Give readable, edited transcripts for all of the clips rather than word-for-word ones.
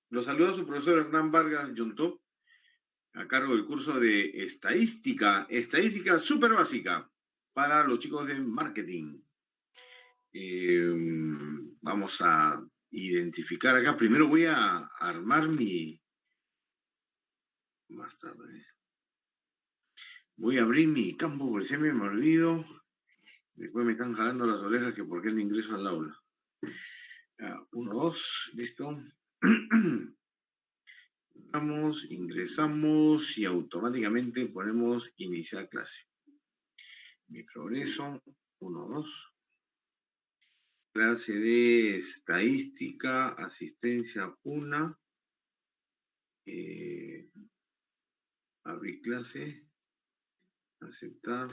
Los saluda su profesor Hernán Vargas Yontop, a cargo del curso de estadística súper básica para los chicos de marketing. Vamos a identificar acá. Primero voy a armar más tarde. Voy a abrir mi campo porque se me olvido. Después me están jalando las orejas que por qué no ingreso al aula. 1, 2, listo. Vamos, ingresamos y automáticamente ponemos iniciar clase. Mi progreso, 1, 2. Clase de estadística, asistencia 1. Abrir clase, aceptar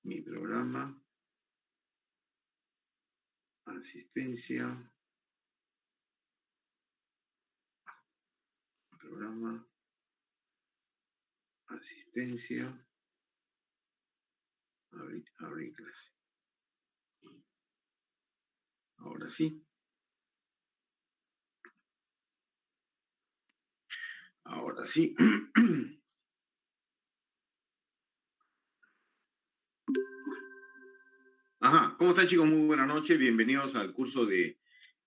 mi programa, asistencia, programa, asistencia, abrir clase. Ahora sí. Ahora sí. Ajá, ¿cómo están chicos? Muy buenas noches, bienvenidos al curso de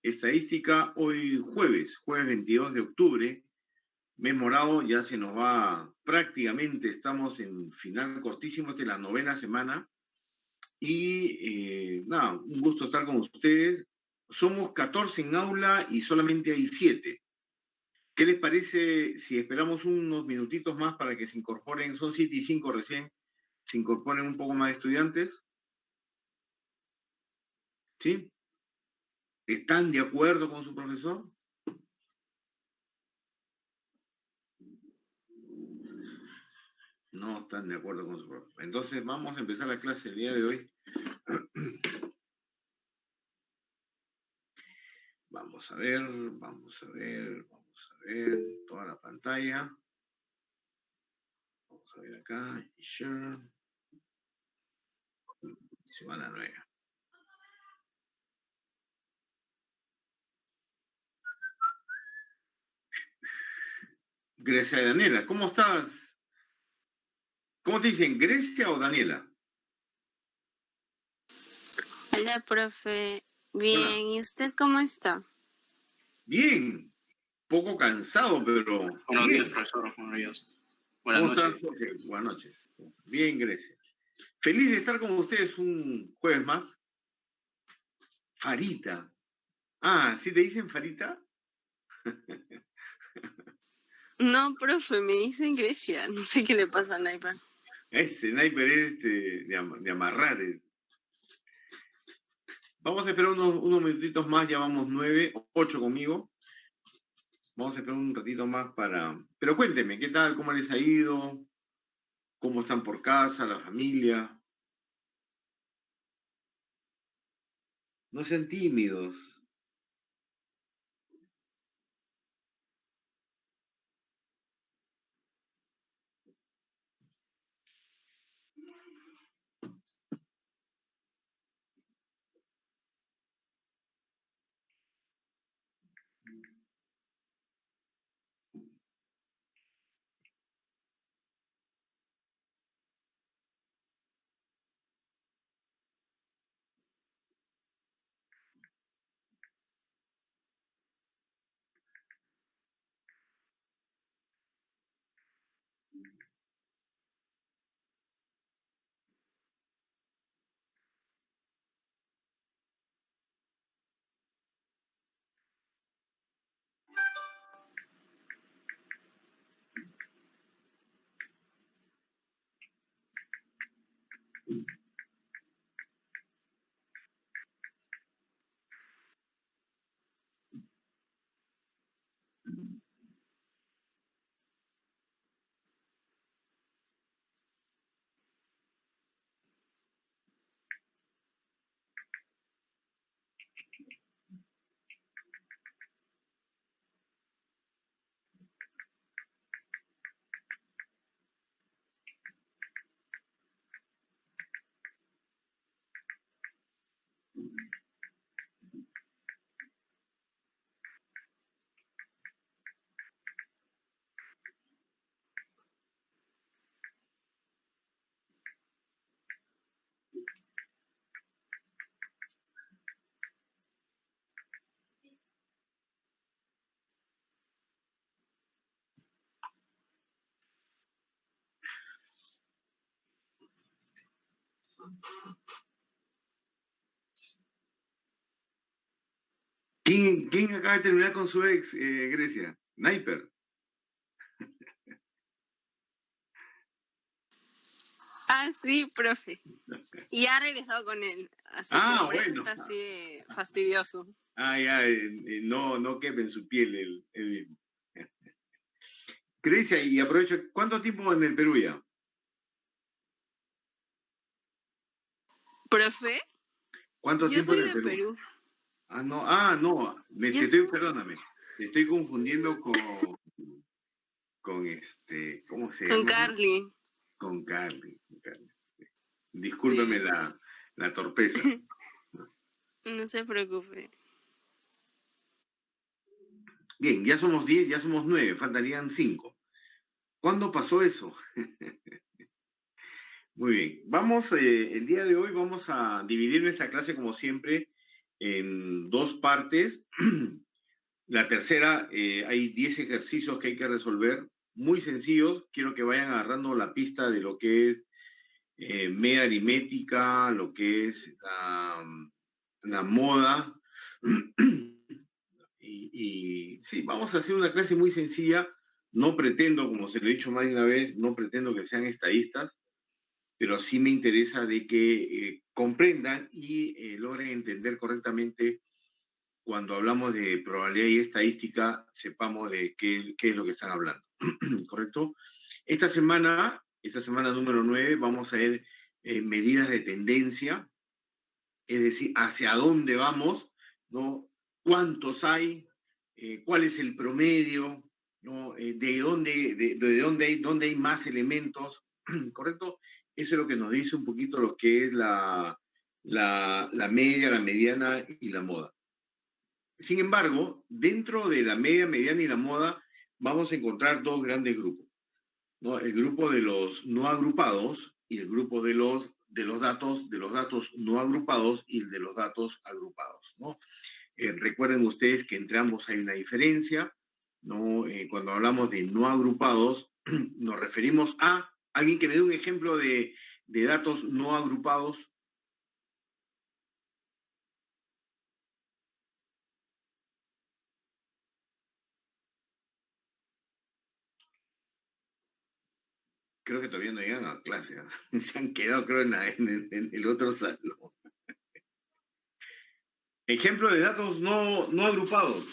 estadística. Hoy jueves 22 de octubre, mes morado, ya se nos va prácticamente, estamos en final cortísimo, esta es la 9ª semana. Y nada, un gusto estar con ustedes. Somos 14 en aula y solamente hay 7. ¿Qué les parece si esperamos unos minutitos más para que se incorporen? Son 7:05 recién, se incorporen un poco más de estudiantes. ¿Sí? ¿Están de acuerdo con su profesor? No están de acuerdo con su profesor. Entonces vamos a empezar la clase el día de hoy. Vamos a ver toda la pantalla. Vamos a ver acá, share. Semana 9. Grecia y Daniela, ¿cómo estás? ¿Cómo te dicen, Grecia o Daniela? Hola, profe. Bien, Hola. ¿y usted cómo está? Bien, poco cansado, pero Buenos días, bien. profesor. Buenos días. Buenas ¿Cómo noches. estás, Jorge? Buenas noches. Bien, Grecia. Feliz de estar con ustedes un jueves más. Farita. Ah, ¿sí te dicen Farita? No, profe, me dicen Grecia. No sé qué le pasa a Naipa. Ese sniper es de amarrar. Vamos a esperar unos minutitos más, ya vamos 9, 8 conmigo. Vamos a esperar un ratito más para... Pero cuéntenme, ¿qué tal? ¿Cómo les ha ido? ¿Cómo están por casa, la familia? No sean tímidos. ¿Quién acaba de terminar con su ex, Grecia? Sniper. Ah, sí, profe. Y ha regresado con él. Así que por eso está así de fastidioso. Ya, no quepa en su piel el mismo. Grecia, y aprovecho, ¿cuánto tiempo en el Perú ya? ¿Profe? ¿Cuánto Yo tiempo soy en el de Perú? Perú. No, perdóname, te estoy confundiendo con ¿cómo se Con llama? Carly. Con Carly. Discúlpeme Sí. la torpeza. No se preocupe. Bien, ya somos 10, ya somos 9, faltarían 5. ¿Cuándo pasó eso? Muy bien, el día de hoy vamos a dividir nuestra clase como siempre en dos partes. La tercera, hay 10 ejercicios que hay que resolver, muy sencillos. Quiero que vayan agarrando la pista de lo que es media aritmética, lo que es la moda. Y sí, vamos a hacer una clase muy sencilla. No pretendo, como se lo he dicho más de una vez, no pretendo que sean estadistas, pero sí me interesa de que comprendan y logren entender correctamente cuando hablamos de probabilidad y estadística, sepamos de qué es lo que están hablando. ¿Correcto? Esta semana número 9, vamos a ver medidas de tendencia, es decir, hacia dónde vamos, ¿no? ¿Cuántos hay? ¿Cuál es el promedio? ¿No? ¿Dónde hay más elementos? ¿Correcto? Eso es lo que nos dice un poquito lo que es la media, la mediana y la moda. Sin embargo, dentro de la media, mediana y la moda, vamos a encontrar dos grandes grupos, ¿no? El grupo de los no agrupados y el grupo de los datos no agrupados y el de los datos agrupados, ¿no? Recuerden ustedes que entre ambos hay una diferencia, ¿no? Cuando hablamos de no agrupados, nos referimos a alguien que me dé un ejemplo de datos no agrupados. Creo que todavía no llegan a clase, ¿no? Se han quedado, creo, en el otro salón. Ejemplo de datos no agrupados.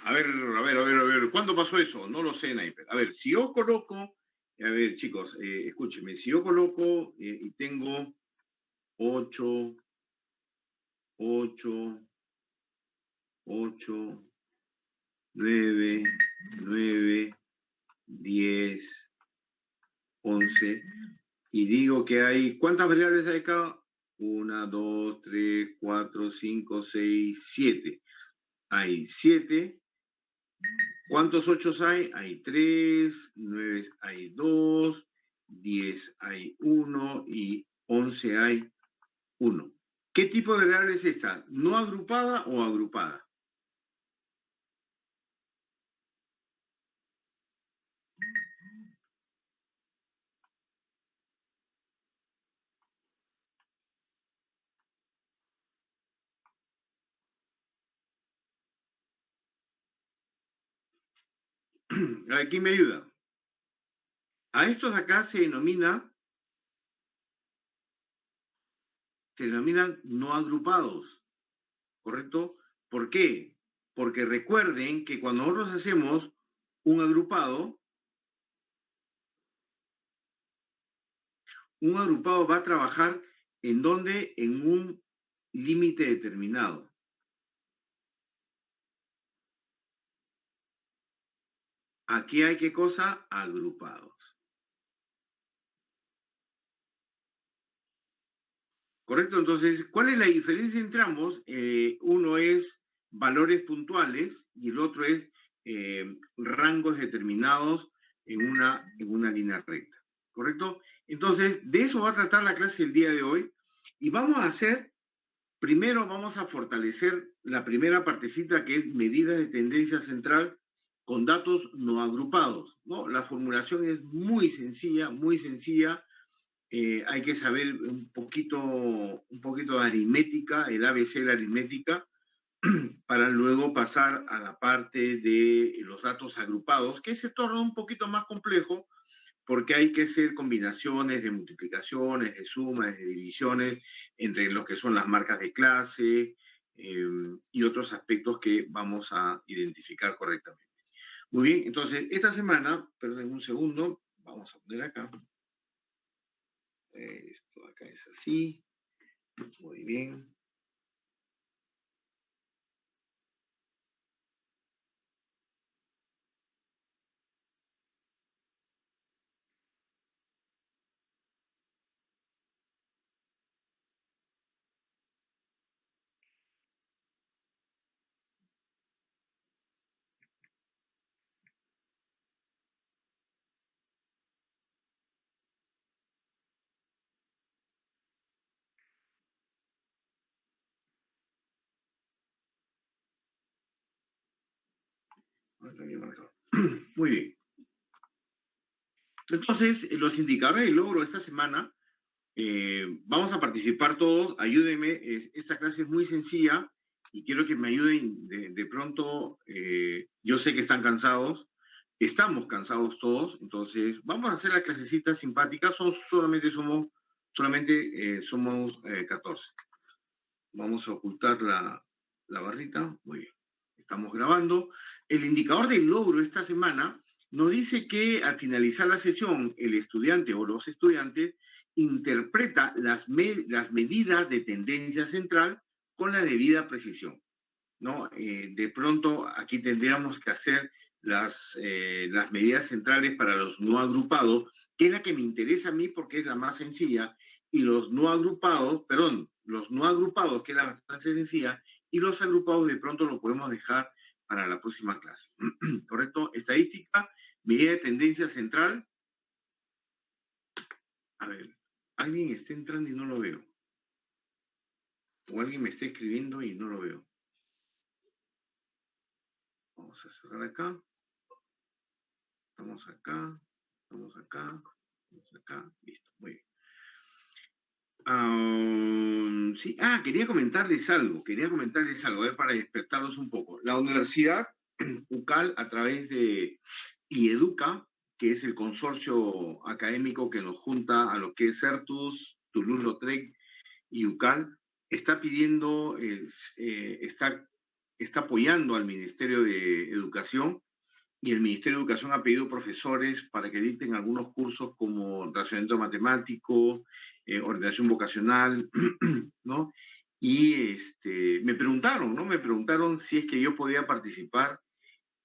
A ver, ¿cuándo pasó eso? No lo sé, Naiper. A ver, si yo coloco, a ver, chicos, escúchenme, si yo coloco y tengo 8, 8, 8, 9, 9, 10, 11, y digo que hay, ¿cuántas variables hay acá? 1, 2, 3, 4, 5, 6, 7. Hay 7. ¿Cuántos 8 hay? Hay 3, 9 hay 2, 10 hay 1 y 11 hay 1. ¿Qué tipo de variable es esta? ¿No agrupada o agrupada? A ver, ¿quién me ayuda? A estos de acá se denominan no agrupados, ¿correcto? ¿Por qué? Porque recuerden que cuando nosotros hacemos un agrupado va a trabajar en donde en un límite determinado. Aquí hay ¿qué cosa? Agrupados. ¿Correcto? Entonces, ¿cuál es la diferencia entre ambos? Uno es valores puntuales y el otro es rangos determinados en una línea recta. ¿Correcto? Entonces, de eso va a tratar la clase el día de hoy y vamos a hacer, primero vamos a fortalecer la primera partecita que es medidas de tendencia central con datos no agrupados, ¿no? La formulación es muy sencilla, muy sencilla. Hay que saber un poquito de aritmética, el ABC de la aritmética, para luego pasar a la parte de los datos agrupados, que se torna un poquito más complejo porque hay que hacer combinaciones de multiplicaciones, de sumas, de divisiones entre lo que son las marcas de clase y otros aspectos que vamos a identificar correctamente. Muy bien, entonces esta semana, perdón un segundo, vamos a poner acá. Esto acá es así. Muy bien. Muy bien. Entonces, los indicadores de logro esta semana, vamos a participar todos, ayúdenme, esta clase es muy sencilla y quiero que me ayuden de pronto, yo sé que están cansados, estamos cansados todos, entonces vamos a hacer la clasecita simpática, solamente somos 14. Vamos a ocultar la barrita, muy bien, estamos grabando. El indicador del logro esta semana nos dice que al finalizar la sesión, el estudiante o los estudiantes interpreta las medidas de tendencia central con la debida precisión, ¿no? De pronto aquí tendríamos que hacer las medidas centrales para los no agrupados, que es la que me interesa a mí porque es la más sencilla, y los no agrupados, que es la bastante sencilla, y los agrupados de pronto lo podemos dejar para la próxima clase. ¿Correcto? Estadística, medida de tendencia central. A ver, alguien está entrando y no lo veo. O alguien me está escribiendo y no lo veo. Vamos a cerrar acá. Estamos acá, estamos acá, estamos acá. Listo, muy bien. Sí, quería comentarles algo, a ver, para despertarlos un poco. La Universidad UCAL, a través de IEDUCA, que es el consorcio académico que nos junta a lo que es CERTUS, Toulouse-Lautrec y UCAL, está pidiendo, está apoyando al Ministerio de Educación, y el Ministerio de Educación ha pedido profesores para que dicten algunos cursos como razonamiento matemático, orientación vocacional, ¿no? Y me preguntaron, ¿no? Me preguntaron si es que yo podía participar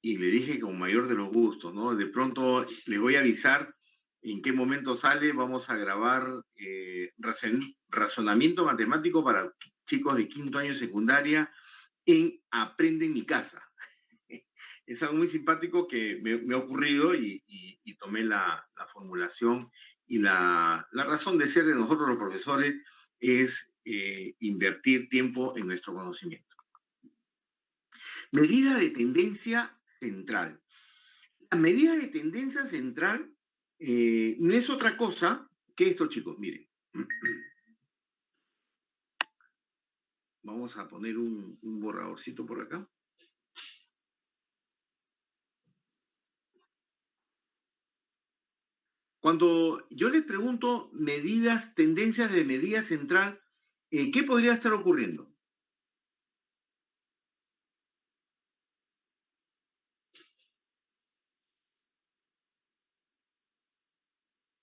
y le dije con mayor de los gustos, ¿no? De pronto les voy a avisar en qué momento sale, vamos a grabar razonamiento matemático para chicos de quinto año de secundaria en Aprende en mi casa. Es algo muy simpático que me ha ocurrido y tomé la formulación y la razón de ser de nosotros los profesores es invertir tiempo en nuestro conocimiento. Medida de tendencia central. La medida de tendencia central no es otra cosa que esto, chicos, miren. Vamos a poner un borradorcito por acá. Cuando yo les pregunto tendencias de medida central, ¿qué podría estar ocurriendo?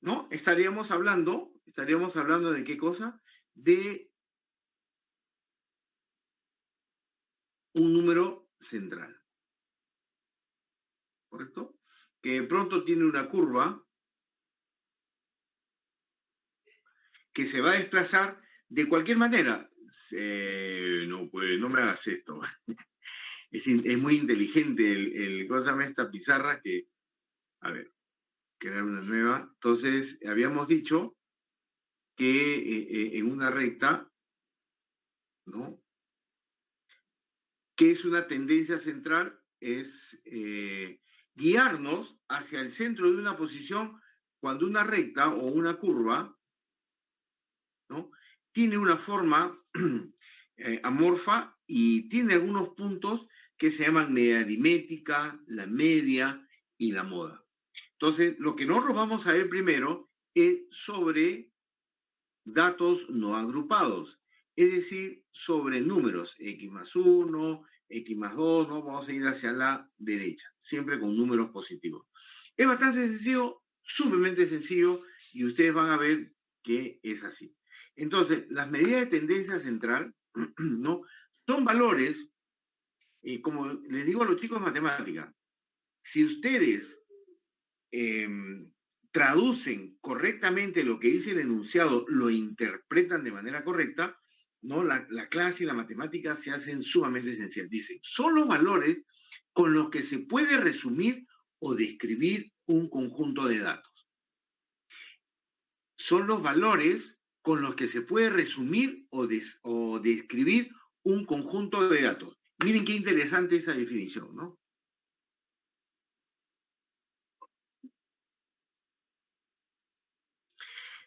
¿No? Estaríamos hablando de qué cosa? De un número central. ¿Correcto? que de pronto tiene una curva que se va a desplazar de cualquier manera. No, pues, no me hagas esto. Es muy inteligente ¿cómo se llama esta pizarra? Que, a ver, crear una nueva. Entonces, habíamos dicho que en una recta, ¿no? ¿Qué es una tendencia central? Es guiarnos hacia el centro de una posición cuando una recta o una curva, ¿no? Tiene una forma amorfa y tiene algunos puntos que se llaman media aritmética, la media y la moda. Entonces, lo que nosotros vamos a ver primero es sobre datos no agrupados, es decir, sobre números, x más 1, x más 2, ¿no? Vamos a ir hacia la derecha, siempre con números positivos. Es bastante sencillo, sumamente sencillo, y ustedes van a ver que es así. Entonces, las medidas de tendencia central, ¿no? Son valores, y como les digo a los chicos de matemática, si ustedes eh, traducen correctamente lo que dice el enunciado, lo interpretan de manera correcta, ¿no? La clase y la matemática se hacen sumamente esencial. Dicen, son los valores con los que se puede resumir o describir un conjunto de datos. Son los valores con los que se puede resumir o describir un conjunto de datos. Miren qué interesante esa definición, ¿no?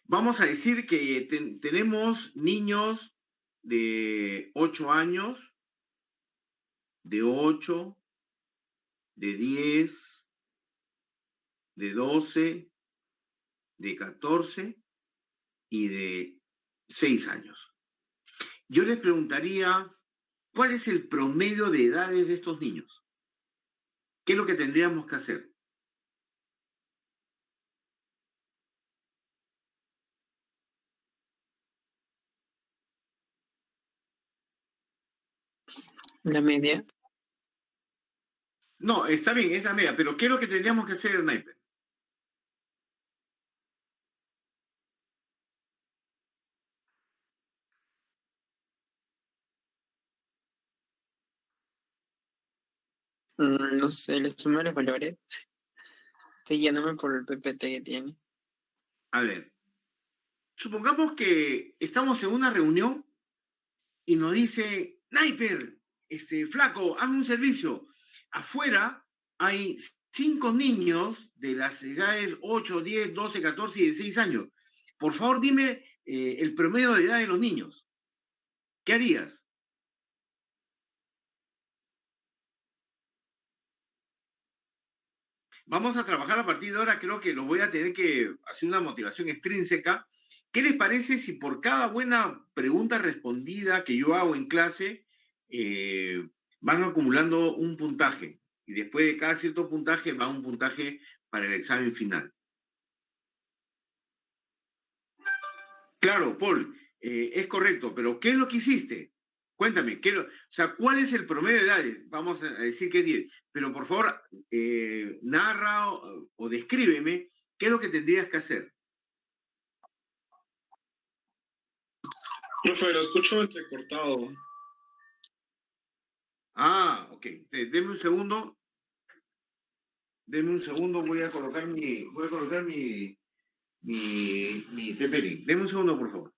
Vamos a decir que tenemos niños de 8 años, de 8, de 10, de 12, de 14 y de 6 años. Yo les preguntaría, ¿cuál es el promedio de edades de estos niños? ¿Qué es lo que tendríamos que hacer? La media. No, está bien, es la media, pero ¿qué es lo que tendríamos que hacer, Sniper? No sé, le sumo los valores. Estoy guiándome por el PPT que tiene. A ver, supongamos que estamos en una reunión y nos dice, Sniper, flaco, hazme un servicio. Afuera hay 5 niños de las edades 8, 10, 12, 14 y 16 años. Por favor, dime el promedio de edad de los niños. ¿Qué harías? Vamos a trabajar a partir de ahora, creo que lo voy a tener que hacer una motivación extrínseca. ¿Qué les parece si por cada buena pregunta respondida que yo hago en clase, van acumulando un puntaje? Y después de cada cierto puntaje va un puntaje para el examen final. Claro, Paul, es correcto, pero ¿qué es lo que hiciste? Cuéntame, o sea, ¿cuál es el promedio de edades? Vamos a decir que es 10, pero por favor, narra o descríbeme qué es lo que tendrías que hacer. Profe, lo escucho entrecortado. Ah, ok. Deme un segundo. Deme un segundo, voy a colocar mi TP-Link. Deme un segundo, por favor.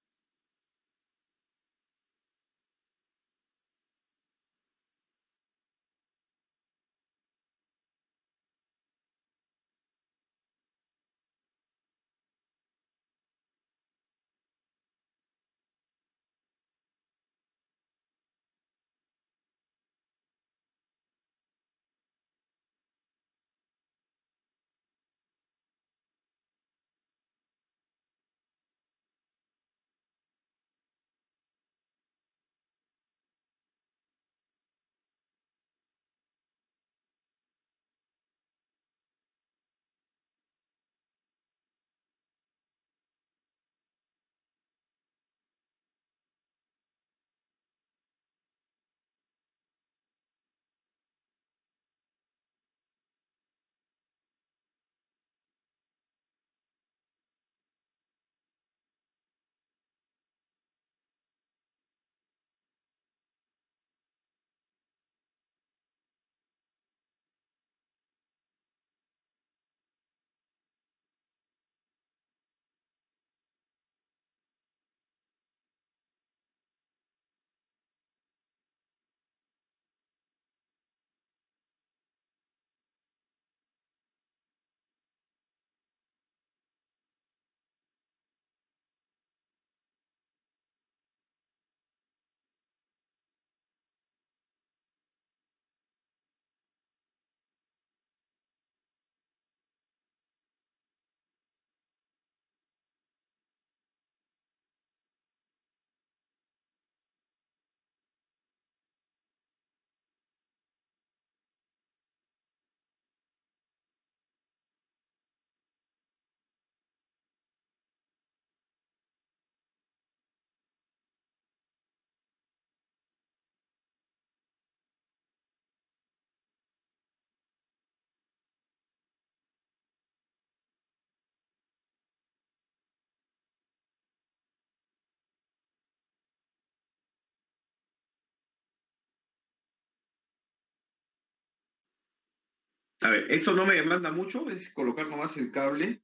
A ver, esto no me demanda mucho, es colocar nomás el cable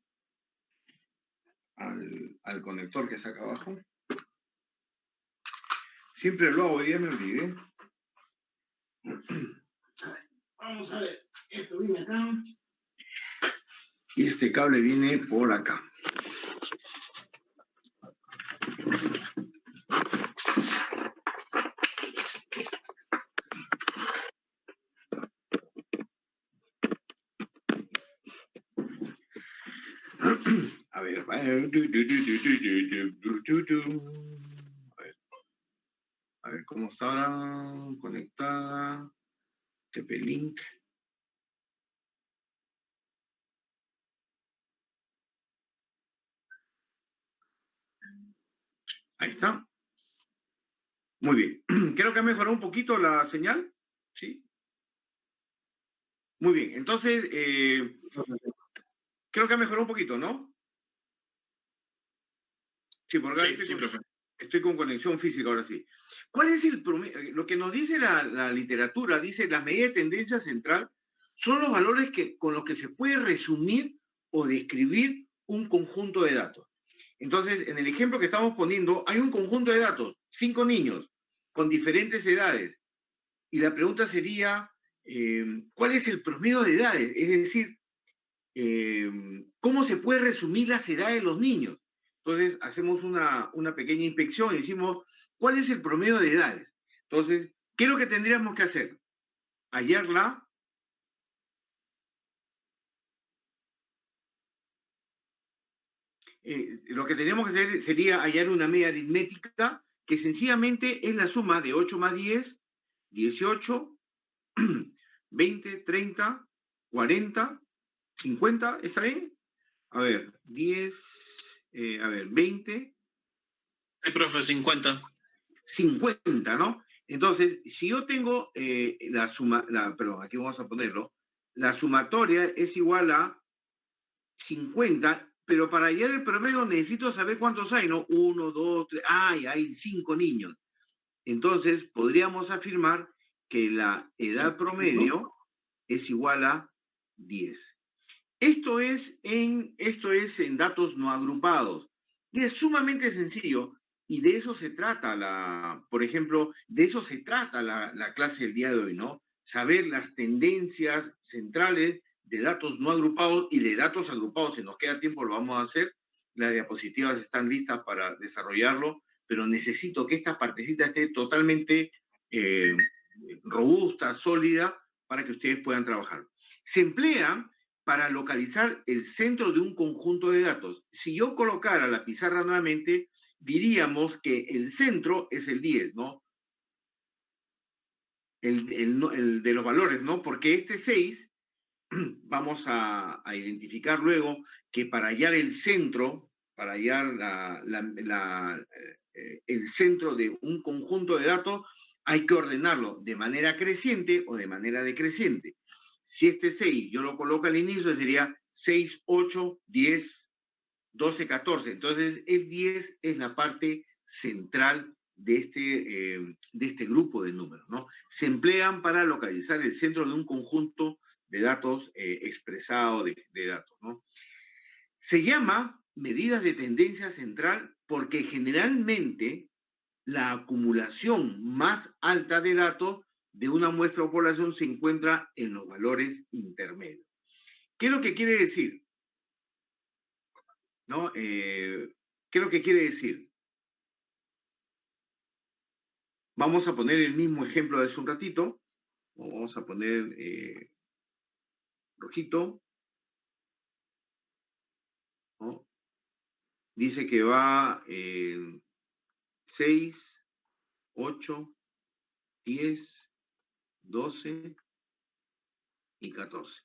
al conector que está acá abajo. Siempre lo hago, hoy día me olvidé. Vamos a ver, esto viene acá. Y este cable viene por acá. A ver, a ver cómo está ahora conectada. TP-Link. Ahí está. Muy bien. Creo que ha mejorado un poquito la señal. ¿Sí? Muy bien. Entonces, creo que ha mejorado un poquito, ¿no? Sí, porque sí, profe. Estoy con conexión física ahora sí. ¿Cuál es el promedio? Lo que nos dice la literatura, dice las medidas de tendencia central son los valores con los que se puede resumir o describir un conjunto de datos. Entonces, en el ejemplo que estamos poniendo, hay un conjunto de datos, 5 niños con diferentes edades. Y la pregunta sería, ¿cuál es el promedio de edades? Es decir, ¿cómo se puede resumir las edades de los niños? Entonces, hacemos una pequeña inspección y decimos, ¿cuál es el promedio de edades? Entonces, ¿qué es lo que tendríamos que hacer? Hallarla. Lo que tendríamos que hacer sería hallar una media aritmética que sencillamente es la suma de 8 más 10, 18, 20, 30, 40, 50, ¿está bien? A ver, 10, a ver, 20. Profe, 50. 50, ¿no? Entonces, si yo tengo perdón, aquí vamos a ponerlo, la sumatoria es igual a 50, pero para hallar el promedio necesito saber cuántos hay, ¿no? 1, 2, 3, hay 5 niños. Entonces, podríamos afirmar que la edad promedio es igual a 10. Esto es en datos no agrupados. Y es sumamente sencillo. Y de eso se trata por ejemplo, de eso se trata la clase del día de hoy, ¿no? Saber las tendencias centrales de datos no agrupados y de datos agrupados. Si nos queda tiempo, lo vamos a hacer. Las diapositivas están listas para desarrollarlo, pero necesito que esta partecita esté totalmente robusta, sólida, para que ustedes puedan trabajar. Se emplea para localizar el centro de un conjunto de datos. Si yo colocara la pizarra nuevamente, diríamos que el centro es el 10, ¿no? El de los valores, ¿no? Porque este 6, vamos a identificar luego que para hallar el centro, para hallar el centro de un conjunto de datos, hay que ordenarlo de manera creciente o de manera decreciente. Si este 6 yo lo coloco al inicio, sería 6, 8, 10, 12, 14. Entonces, el 10 es la parte central de este grupo de números, ¿no? Se emplean para localizar el centro de un conjunto de datos expresado de datos, ¿no? Se llama medidas de tendencia central porque generalmente la acumulación más alta de datos de una muestra o población se encuentra en los valores intermedios. ¿Qué es lo que quiere decir? ¿No? ¿Qué es lo que quiere decir? Vamos a poner el mismo ejemplo de hace un ratito. Vamos a poner rojito. ¿No? Dice que va 6, 8, 10, 12 y 14.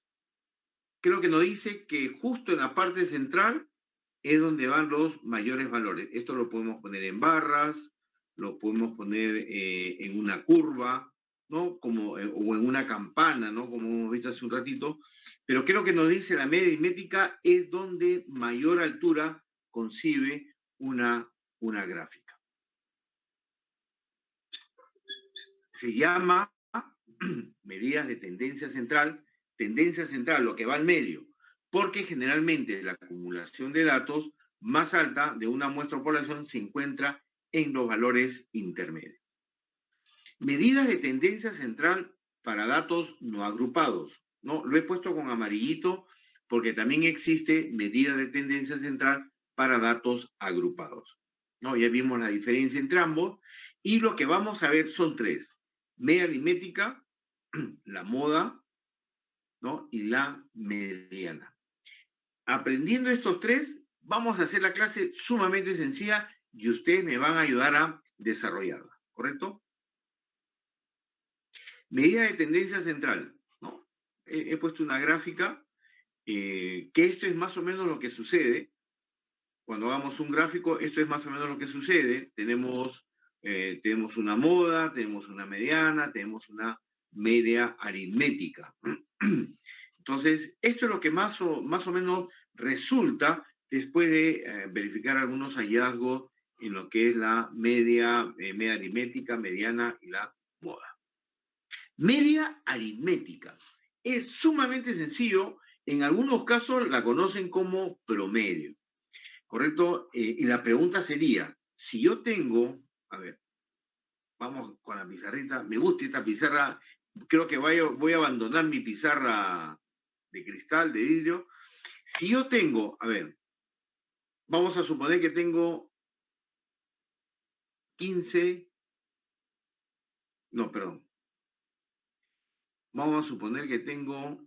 Creo que nos dice que justo en la parte central es donde van los mayores valores. Esto lo podemos poner en barras, lo podemos poner en una curva, ¿no? O en una campana, ¿no? Como hemos visto hace un ratito. Pero creo que nos dice la media aritmética es donde mayor altura concibe una gráfica. Se llama medidas de tendencia central, tendencia central, lo que va al medio, porque generalmente la acumulación de datos más alta de una muestra o población se encuentra en los valores intermedios. Medidas de tendencia central para datos no agrupados, ¿no? Lo he puesto con amarillito porque también existe medida de tendencia central para datos agrupados, ¿no? Ya vimos la diferencia entre ambos y lo que vamos a ver son tres: media aritmética, la moda, ¿no? Y la mediana. Aprendiendo estos tres, vamos a hacer la clase sumamente sencilla y ustedes me van a ayudar a desarrollarla, ¿correcto? Medida de tendencia central, ¿no? He puesto una gráfica, que esto es más o menos lo que sucede. Cuando hagamos un gráfico, esto es más o menos lo que sucede. Tenemos una moda, tenemos una mediana, tenemos una media aritmética. Entonces, esto es lo que más o menos resulta después de verificar algunos hallazgos en lo que es la media aritmética, mediana y la moda. Media aritmética. Es sumamente sencillo. En algunos casos la conocen como promedio, ¿correcto? Y la pregunta sería, si yo tengo, a ver, vamos con la pizarrita, me gusta esta pizarra, creo que voy a abandonar mi pizarra de cristal, de vidrio. Si yo tengo, a ver, vamos a suponer que tengo 15, no, perdón. Vamos a suponer que tengo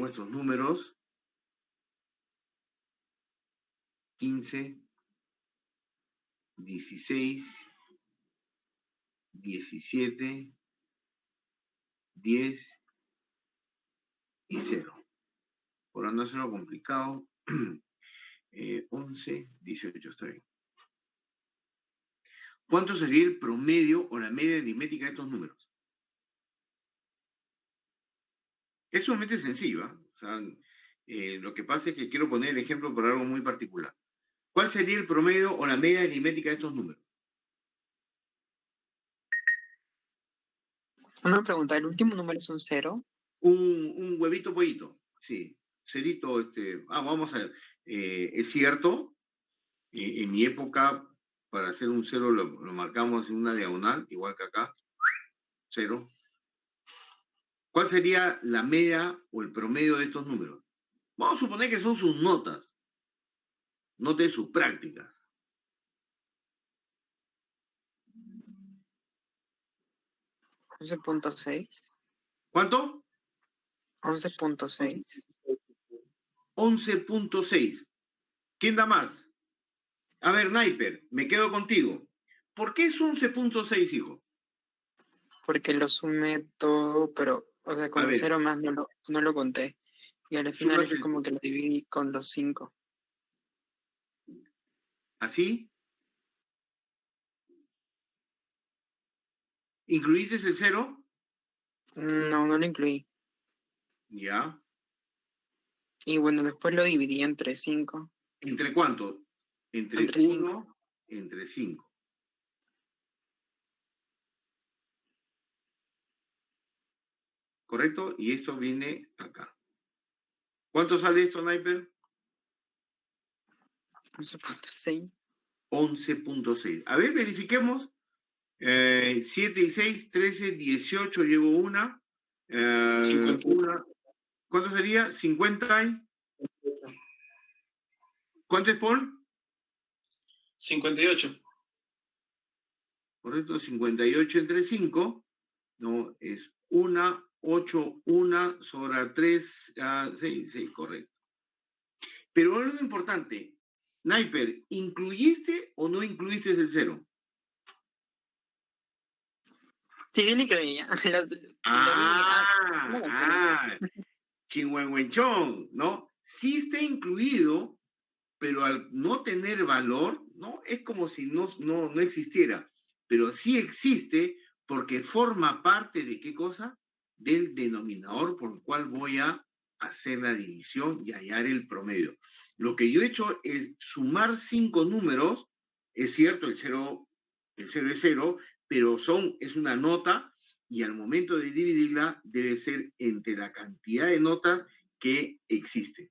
estos números, 15, 16, 17, 10 y 0. Por no hacerlo complicado, 11, 18, está bien. ¿Cuánto sería el promedio o la media aritmética de estos números? Es sumamente sencillo, ¿eh? O sea, lo que pasa es que quiero poner el ejemplo por algo muy particular. ¿Cuál sería el promedio o la media aritmética de estos números? Una pregunta, ¿el último número es un 0? Un huevito pollito, sí. Cerito, vamos a ver. Es cierto, en mi época, para hacer un 0 lo marcamos en una diagonal, igual que acá, 0. ¿Cuál sería la media o el promedio de estos números? Vamos a suponer que son sus notas, no de sus prácticas. ¿11.6? ¿Cuánto? 11.6. 11.6. ¿Quién da más? A ver, Naiper, me quedo contigo. ¿Por qué es 11.6, hijo? Porque lo sumé todo, pero, o sea, con el 0 más no lo conté. Y al final es como que lo dividí con los 5. ¿Así? ¿Incluiste el 0? No lo incluí. Ya. Y bueno, después lo dividí entre 5. ¿Entre cuánto? Entre 1, entre 5. ¿Correcto? Y esto viene acá. ¿Cuánto sale esto, Naiper? 11.6. 11.6. A ver, verifiquemos. 7 y 6, 13, 18, llevo una. ¿Cuánto sería? 50 y... ¿Cuánto es, Paul? 58. Correcto, 58 entre 5, no, es 1, 8, 1 sobre 3, 6, 6, correcto. Pero algo importante, Naiper, ¿incluiste o no incluiste el 0? Sí, le creía. Chingüengüenchón, ¿no? Sí está incluido, pero al no tener valor, ¿no? Es como si no existiera, pero sí existe porque forma parte de ¿qué cosa? Del denominador por el cual voy a hacer la división y hallar el promedio. Lo que yo he hecho es sumar 5 números, es cierto, el 0 es 0, pero es una nota y al momento de dividirla debe ser entre la cantidad de notas que existen.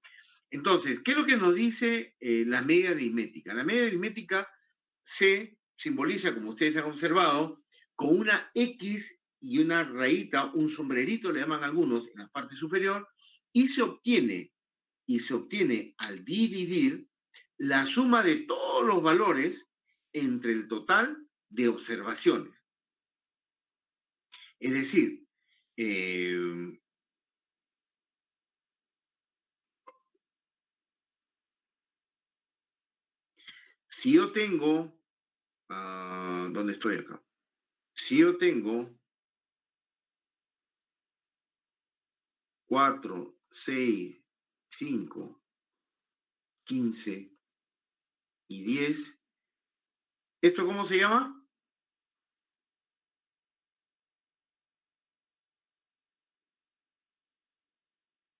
Entonces, ¿qué es lo que nos dice la media aritmética? La media aritmética se simboliza, como ustedes han observado, con una X y una rayita, un sombrerito, le llaman algunos, en la parte superior, y se obtiene al dividir la suma de todos los valores entre el total de observaciones. Es decir, si yo tengo, ¿dónde estoy acá? Si yo tengo 4, 6, 5, 15 y 10, ¿esto cómo se llama?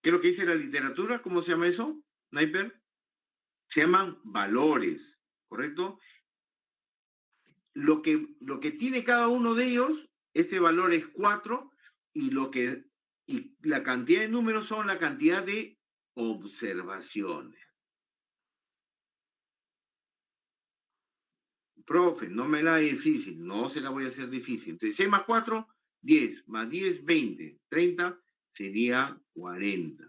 ¿Qué es lo que dice la literatura? ¿Cómo se llama eso, Sniper? Se llaman valores, ¿correcto? Lo que tiene cada uno de ellos, este valor es 4 y la cantidad de números son la cantidad de observaciones. Profe, no me la haga difícil, no se la voy a hacer difícil. Entonces, 6 más 4, 10, más 10, 20, 30, sería 40.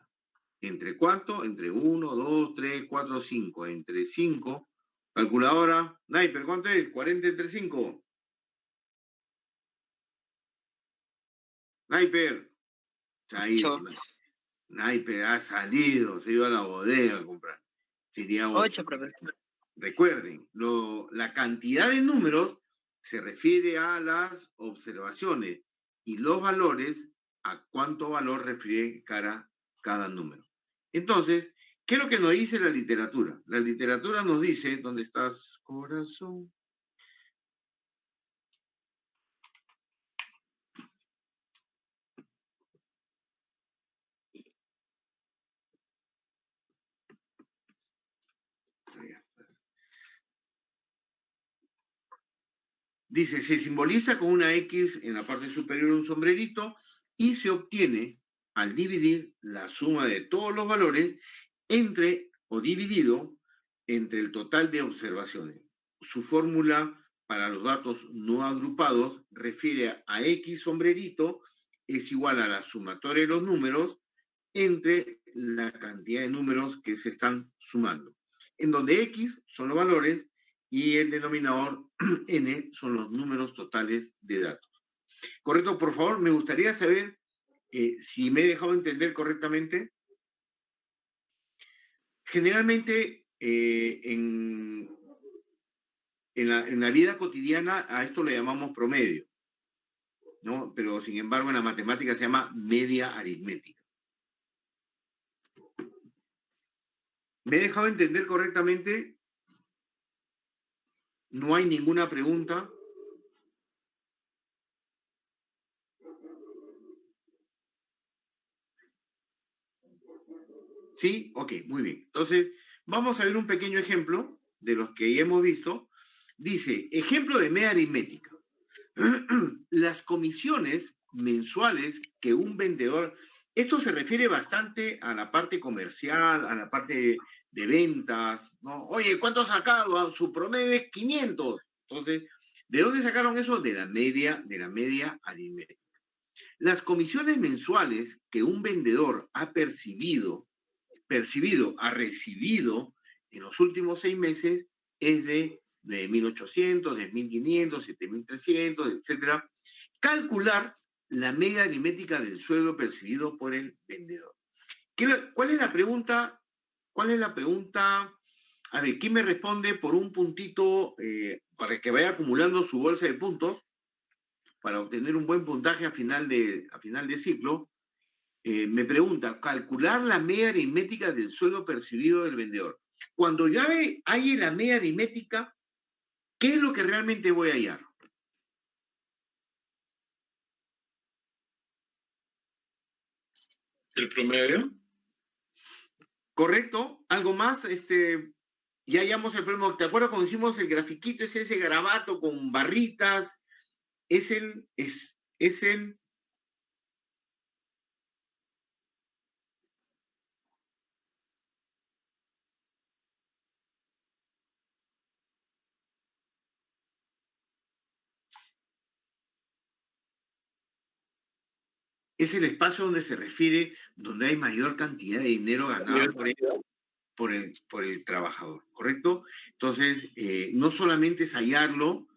¿Entre cuánto? Entre 1, 2, 3, 4, 5. Entre 5. Calculadora. Sniper, ¿cuánto es? 40 entre 5. Sniper. Sniper ha salido, se iba a la bodega a comprar. Sería 8, profesor. Recuerden, la cantidad de números se refiere a las observaciones y los valores a cuánto valor refiere cada número. Entonces, ¿qué es lo que nos dice la literatura? La literatura nos dice, ¿dónde estás, corazón? Dice, se simboliza con una X en la parte superior un sombrerito y se obtiene al dividir la suma de todos los valores dividido entre el total de observaciones. Su fórmula para los datos no agrupados refiere a X sombrerito es igual a la sumatoria de los números entre la cantidad de números que se están sumando, en donde X son los valores y el denominador N son los números totales de datos. ¿Correcto? Por favor, me gustaría saber si me he dejado entender correctamente. Generalmente en la vida cotidiana a esto le llamamos promedio, ¿no? Pero sin embargo en la matemática se llama media aritmética. ¿Me he dejado entender correctamente? ¿No hay ninguna pregunta? ¿Sí? Ok, muy bien. Entonces, vamos a ver un pequeño ejemplo de los que ya hemos visto. Dice, ejemplo de media aritmética. Las comisiones mensuales que un vendedor, esto se refiere bastante a la parte comercial, a la parte de ventas, ¿no? Oye, ¿cuánto ha sacado? Su promedio es 500. Entonces, ¿de dónde sacaron eso? De la media aritmética. Las comisiones mensuales que un vendedor ha recibido en los últimos 6 meses es de 1.800, de 1.500, 7.300, etcétera. Calcular la media aritmética del sueldo percibido por el vendedor. ¿Cuál es la pregunta? A ver, ¿quién me responde por un puntito para que vaya acumulando su bolsa de puntos para obtener un buen puntaje a final de ciclo? Me pregunta, calcular la media aritmética del sueldo percibido del vendedor. Cuando ya hay la media aritmética, ¿qué es lo que realmente voy a hallar? ¿El promedio? ¿Correcto? ¿Algo más? Ya hallamos el promedio. ¿Te acuerdas cuando hicimos el grafiquito, ese garabato con barritas es el, es el es el espacio donde se refiere, donde hay mayor cantidad de dinero ganado por el trabajador, ¿correcto? Entonces, no solamente es hallarlo,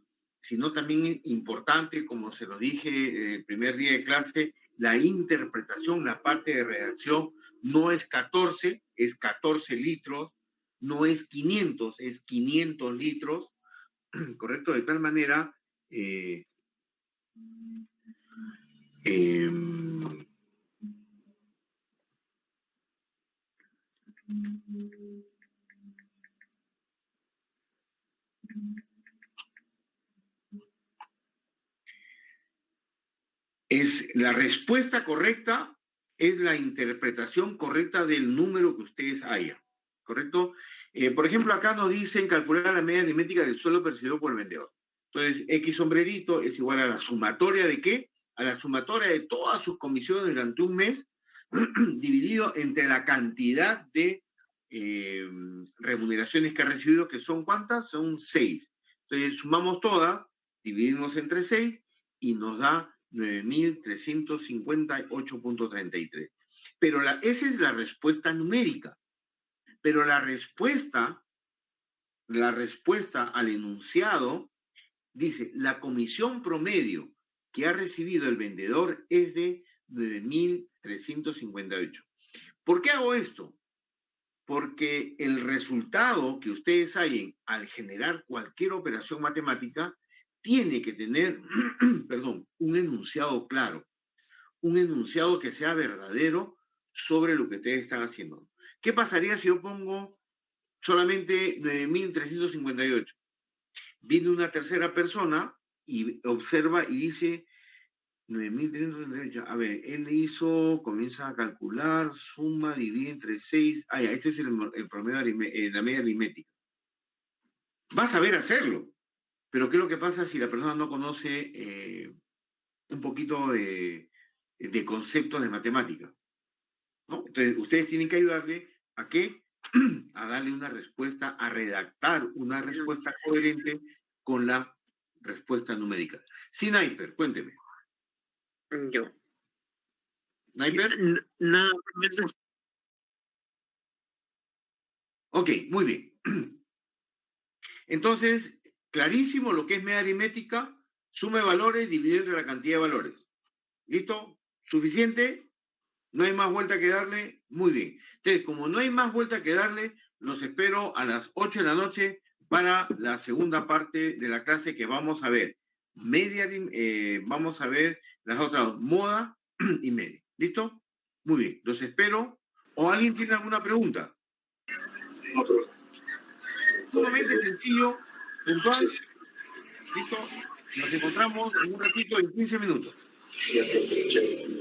sino también importante, como se lo dije el primer día de clase, la interpretación, la parte de redacción, no es 14, es 14 litros, no es 500, es 500 litros, ¿correcto? De tal manera, eh, eh, es la respuesta correcta, es la interpretación correcta del número que ustedes hayan, ¿correcto? Por ejemplo, acá nos dicen calcular la media aritmética del sueldo percibido por el vendedor. Entonces, X sombrerito es igual a la sumatoria de ¿qué? A la sumatoria de todas sus comisiones durante un mes, dividido entre la cantidad de remuneraciones que ha recibido, que son ¿cuántas? Son 6. Entonces, sumamos todas, dividimos entre 6 y nos da 9.358.33. Pero esa es la respuesta numérica. Pero la respuesta al enunciado dice, la comisión promedio que ha recibido el vendedor es de 9.358. ¿Por qué hago esto? Porque el resultado que ustedes hayan al generar cualquier operación matemática tiene que tener, perdón, un enunciado claro, un enunciado que sea verdadero sobre lo que ustedes están haciendo. ¿Qué pasaría si yo pongo solamente 9.358? Viene una tercera persona y observa y dice 9.358. A ver, él hizo, comienza a calcular, suma, divide entre 6. Ah, ya, este es el promedio, la media aritmética. Va a saber hacerlo, pero ¿qué es lo que pasa si la persona no conoce un poquito de conceptos de matemática? ¿No? Entonces, ustedes tienen que ayudarle a qué? A darle una respuesta, a redactar una respuesta coherente con la respuesta numérica. Sniper, cuénteme. Yo. ¿Sniper? Nada, Ok, muy bien. Entonces, clarísimo lo que es media aritmética, suma de valores, dividir entre la cantidad de valores. ¿Listo? ¿Suficiente? ¿No hay más vuelta que darle? Muy bien. Entonces, como no hay más vuelta que darle, los espero a las 8 de la noche para la segunda parte de la clase que vamos a ver. Vamos a ver las otras dos, moda y media. ¿Listo? Muy bien. Los espero. ¿O alguien tiene alguna pregunta? No, profe. Sumamente sencillo, puntual. ¿Listo? Nos encontramos en un ratito, en 15 minutos. Ya, profe, chévere.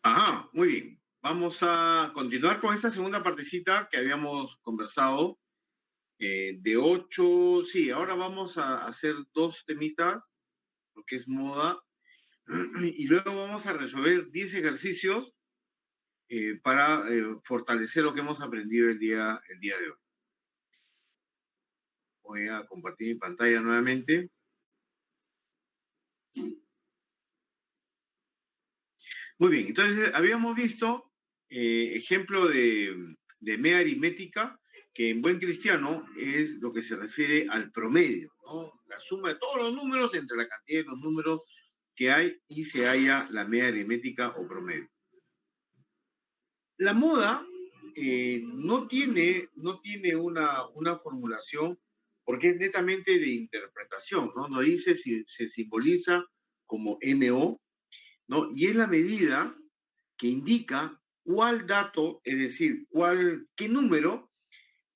Ajá, muy bien. Vamos a continuar con esta segunda partecita que habíamos conversado. De 8, sí, ahora vamos a hacer 2 temitas, porque es moda, y luego vamos a resolver 10 ejercicios para fortalecer lo que hemos aprendido el día de hoy. Voy a compartir mi pantalla nuevamente. Muy bien, entonces habíamos visto ejemplo de media aritmética, que en buen cristiano es lo que se refiere al promedio, ¿no? La suma de todos los números entre la cantidad de los números que hay y se halla la media aritmética o promedio. La moda no tiene una formulación porque es netamente de interpretación, ¿no? Nos dice si se simboliza como MO, ¿no? Y es la medida que indica cuál dato, es decir, qué número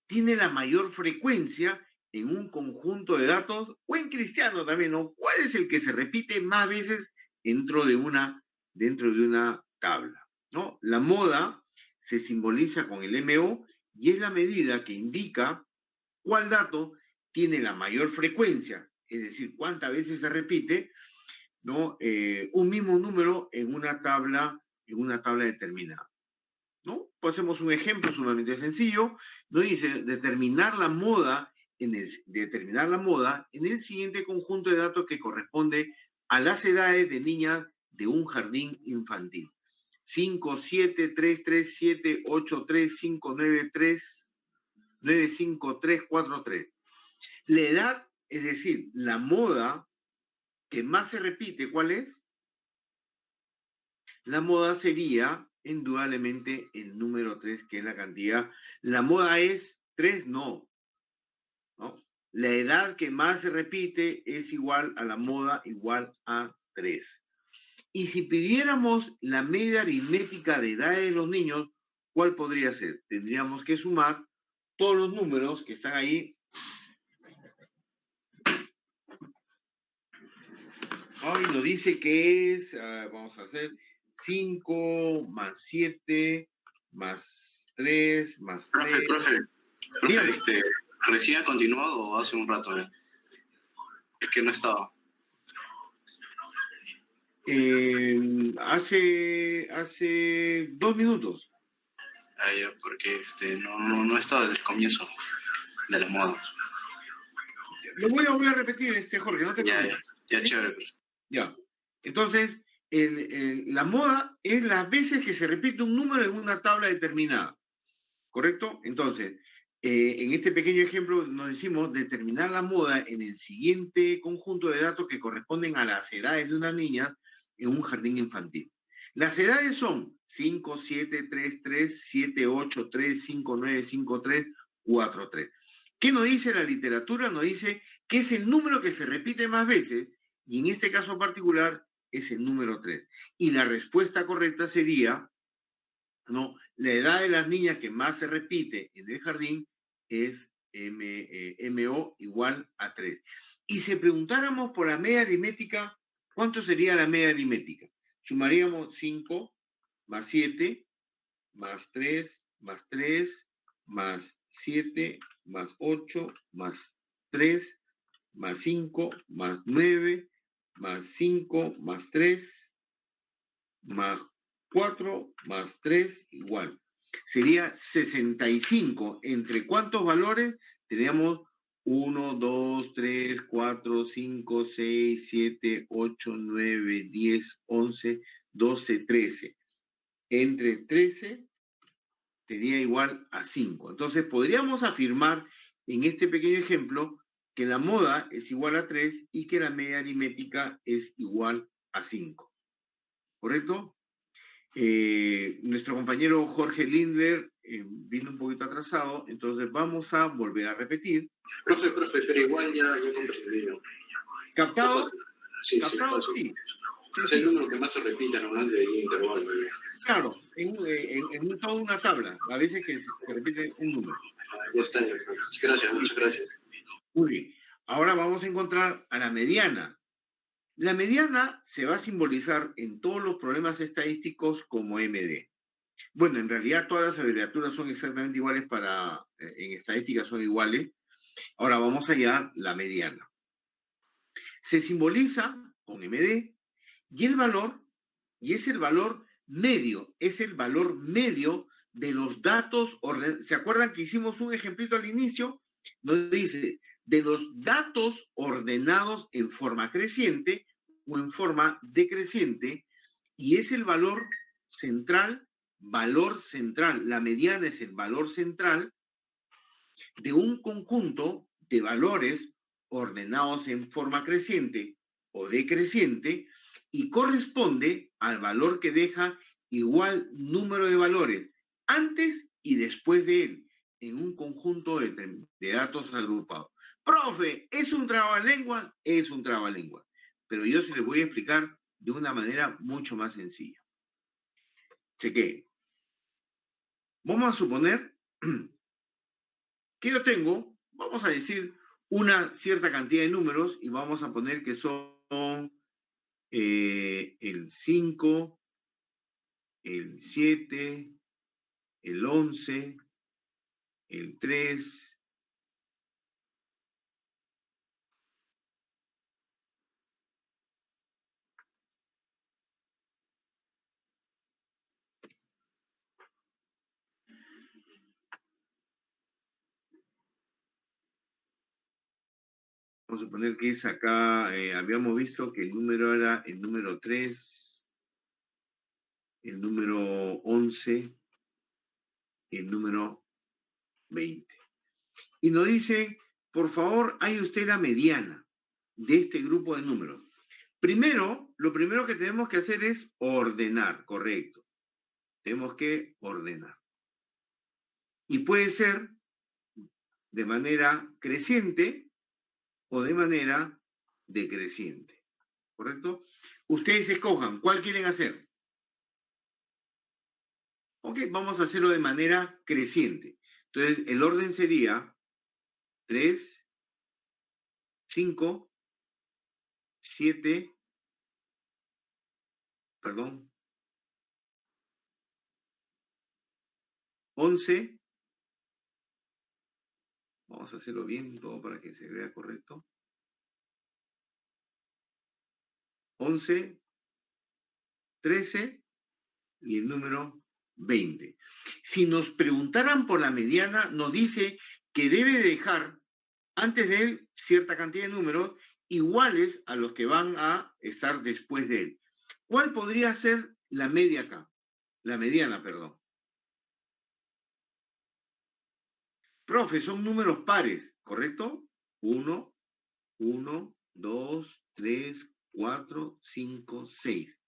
tiene la mayor frecuencia en un conjunto de datos, o en cristiano también, ¿no? ¿Cuál es el que se repite más veces dentro de una tabla, ¿no? La moda se simboliza con el MO y es la medida que indica cuál dato tiene la mayor frecuencia, es decir, cuántas veces se repite, ¿no? Un mismo número en una tabla determinada, ¿no? Pues hacemos un ejemplo sumamente sencillo, nos dice determinar la moda en el siguiente conjunto de datos que corresponde a las edades de niñas de un jardín infantil. 5, 7, 3, 3, 7, 8, 3, 5, 9, 3, 9, 5, 3, 4, 3. La edad, es decir, la moda que más se repite, ¿cuál es? La moda sería indudablemente el número 3, que es la cantidad. ¿La moda es 3? No. La edad que más se repite es igual a la moda igual a 3. Y si pidiéramos la media aritmética de edades de los niños, ¿cuál podría ser? Tendríamos que sumar todos los números que están ahí. Hoy nos dice que es, vamos a hacer 5 más 7 más 3 más 3. Profe, ¿recién ha continuado o hace un rato? Es que no estaba. Hace 2 minutos. Ya, porque no estaba desde el comienzo de la moda. Lo voy a volver a repetir, Jorge, no te preocupes. Ya, chévere. Ya. Entonces, la moda es las veces que se repite un número en una tabla determinada. ¿Correcto? Entonces, en este pequeño ejemplo nos decimos determinar la moda en el siguiente conjunto de datos que corresponden a las edades de una niña en un jardín infantil. Las edades son 5, 7, 3, 3, 7, 8, 3, 5, 9, 5, 3, 4, 3. ¿Qué nos dice la literatura? Nos dice que es el número que se repite más veces, y en este caso particular es el número 3. Y la respuesta correcta sería, ¿no? La edad de las niñas que más se repite en el jardín es MO igual a 3. Y si preguntáramos por la media aritmética, ¿cuánto sería la media aritmética? Sumaríamos 5 más 7 más 3 más 3 más 7 más 8 más 3 más 5 más 9 más 5 más 3 más 4 más 3 igual. Sería 65. ¿Entre cuántos valores? Teníamos 1, 2, 3, 4, 5, 6, 7, 8, 9, 10, 11, 12, 13. Entre 13 sería igual a 5. Entonces podríamos afirmar en este pequeño ejemplo que la moda es igual a 3 y que la media aritmética es igual a 5. ¿Correcto? Nuestro compañero Jorge Lindler vino un poquito atrasado, entonces vamos a volver a repetir. Profe, pero igual ya comprendí. ¿Captado? Sí, ¿Captado? Sí. Es el número que más se repite nomás de intervalo. Claro, en toda una tabla, a veces que se repite un número. Ya está, gracias, muchas gracias. Muy bien. Ahora vamos a encontrar a la mediana. La mediana se va a simbolizar en todos los problemas estadísticos como MD. Bueno, en realidad todas las abreviaturas son exactamente iguales en estadística son iguales. Ahora vamos allá, la mediana. Se simboliza con MD y es el valor medio, es el valor medio de los datos ordenados. ¿Se acuerdan que hicimos un ejemplito al inicio? Nos dice, de los datos ordenados en forma creciente o en forma decreciente, y es el valor central. La mediana es el valor central de un conjunto de valores ordenados en forma creciente o decreciente y corresponde al valor que deja igual número de valores antes y después de él en un conjunto de datos agrupados. Profe, ¿es un trabalengua? Es un trabalengua. Pero yo se les voy a explicar de una manera mucho más sencilla. Chequé. Vamos a suponer que yo tengo, vamos a decir, una cierta cantidad de números y vamos a poner que son el 5, el 7, el 11, el 3. Vamos a suponer que es acá, habíamos visto que el número era el número 3, el número 11, el número 20. Y nos dice, por favor, hay usted la mediana de este grupo de números. Primero, lo primero que tenemos que hacer es ordenar, correcto. Tenemos que ordenar. Y puede ser de manera creciente o de manera decreciente, ¿correcto? Ustedes escojan, ¿cuál quieren hacer? Ok, vamos a hacerlo de manera creciente. Entonces, el orden sería 3, 5, 7, perdón, 11, vamos a hacerlo bien todo para que se vea correcto. 11, 13 y el número 20. Si nos preguntaran por la mediana, nos dice que debe dejar antes de él cierta cantidad de números iguales a los que van a estar después de él. ¿Cuál podría ser la media acá? La mediana, perdón. Profe, son números pares, ¿correcto? 1, 1, 2, 3, 4, 5, 6.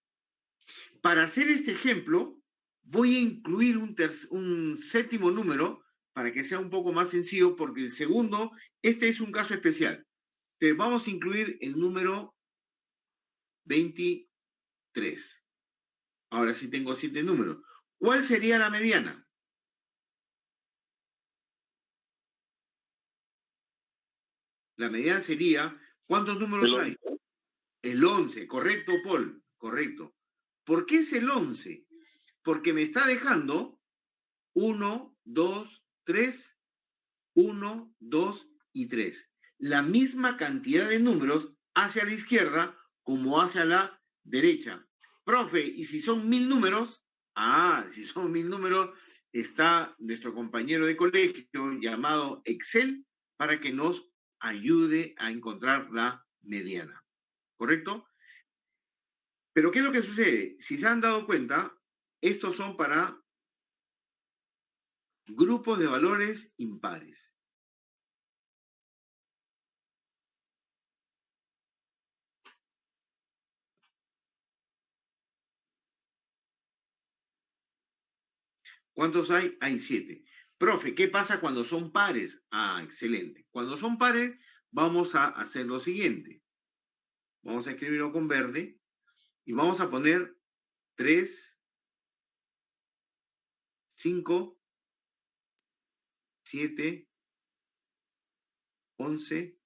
Para hacer este ejemplo, voy a incluir un séptimo número para que sea un poco más sencillo, porque el segundo, este es un caso especial. Entonces, vamos a incluir el número 23. Ahora sí tengo 7 números. ¿Cuál sería la mediana? La mediana sería, ¿cuántos números hay? El 11, correcto, Paul, correcto. ¿Por qué es el 11? Porque me está dejando 1, 2, 3, 1, 2 y 3. La misma cantidad de números hacia la izquierda como hacia la derecha. Profe, ¿y si son 1000 números? Si son 1000 números, está nuestro compañero de colegio llamado Excel para que nos ayude a encontrar la mediana. ¿Correcto? Pero ¿qué es lo que sucede? Si se han dado cuenta, estos son para grupos de valores impares. ¿Cuántos hay? Hay 7. Profe, ¿qué pasa cuando son pares? Excelente. Cuando son pares, vamos a hacer lo siguiente. Vamos a escribirlo con verde y vamos a poner 3, 5, 7, 11,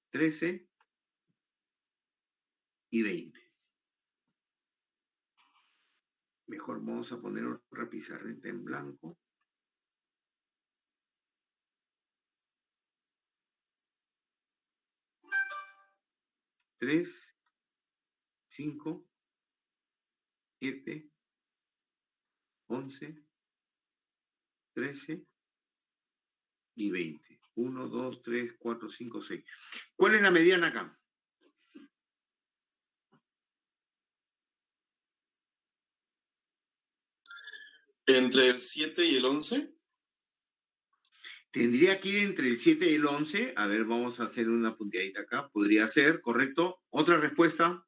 13 y 20. Mejor vamos a poner otra pizarrita en blanco. Tres, 5, 7, 11, 13 y 20. 1, 2, 3, 4, 5, 6. ¿Cuál es la mediana acá? ¿Entre el 7 y el 11? Tendría que ir entre el 7 y el 11. A ver, vamos a hacer una punteadita acá. Podría ser, ¿correcto? ¿Otra respuesta?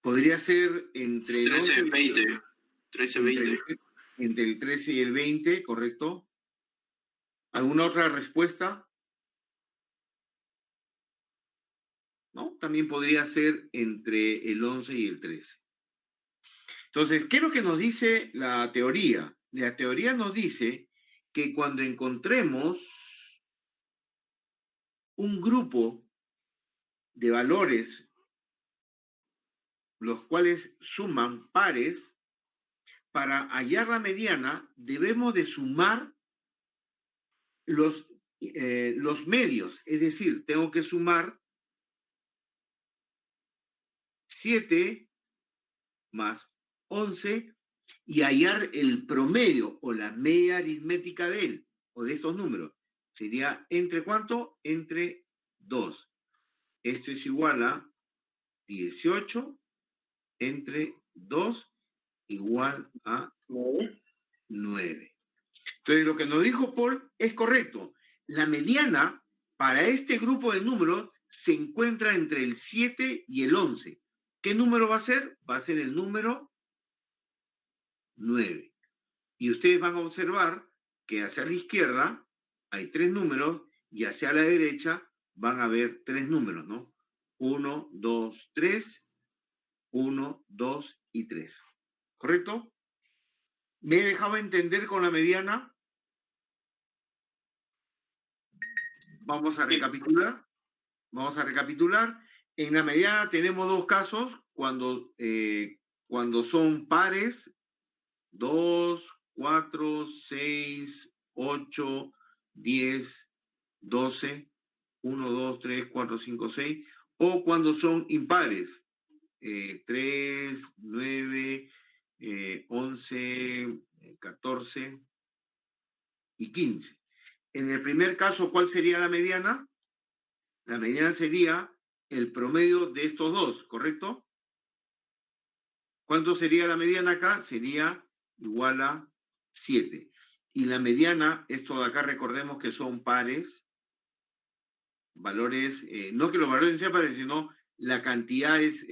Podría ser entre el 13, 11 y 20. 13, 20. Entre el 13 y el 20, ¿correcto? ¿Alguna otra respuesta? ¿No? También podría ser entre el 11 y el 13. Entonces, ¿qué es lo que nos dice la teoría? La teoría nos dice que cuando encontremos un grupo de valores los cuales suman pares, para hallar la mediana debemos de sumar los medios, es decir, tengo que sumar 7 más 11 y hallar el promedio o la media aritmética de él, o de estos números. Sería ¿entre cuánto? Entre 2. Esto es igual a 18 entre 2 igual a 9. Entonces, lo que nos dijo Paul es correcto. La mediana para este grupo de números se encuentra entre el 7 y el 11. ¿Qué número va a ser? Va a ser el número 9. Y ustedes van a observar que hacia la izquierda hay 3 números y hacia la derecha van a haber 3 números, ¿no? 1, 2, 3, 1, 2 y 3. ¿Correcto? ¿Me he dejado entender con la mediana? Vamos a recapitular. En la mediana tenemos dos casos, cuando son pares, 2, 4, 6, 8, 10, 12, 1, 2, 3, 4, 5, 6, o cuando son impares, 3, 9, 11, 14 y 15. En el primer caso, ¿cuál sería la mediana? La mediana sería el promedio de estos dos, ¿correcto? ¿Cuánto sería la mediana acá? Sería igual a 7. Y la mediana, esto de acá recordemos que son pares, valores, no que los valores sean pares, sino la cantidad es,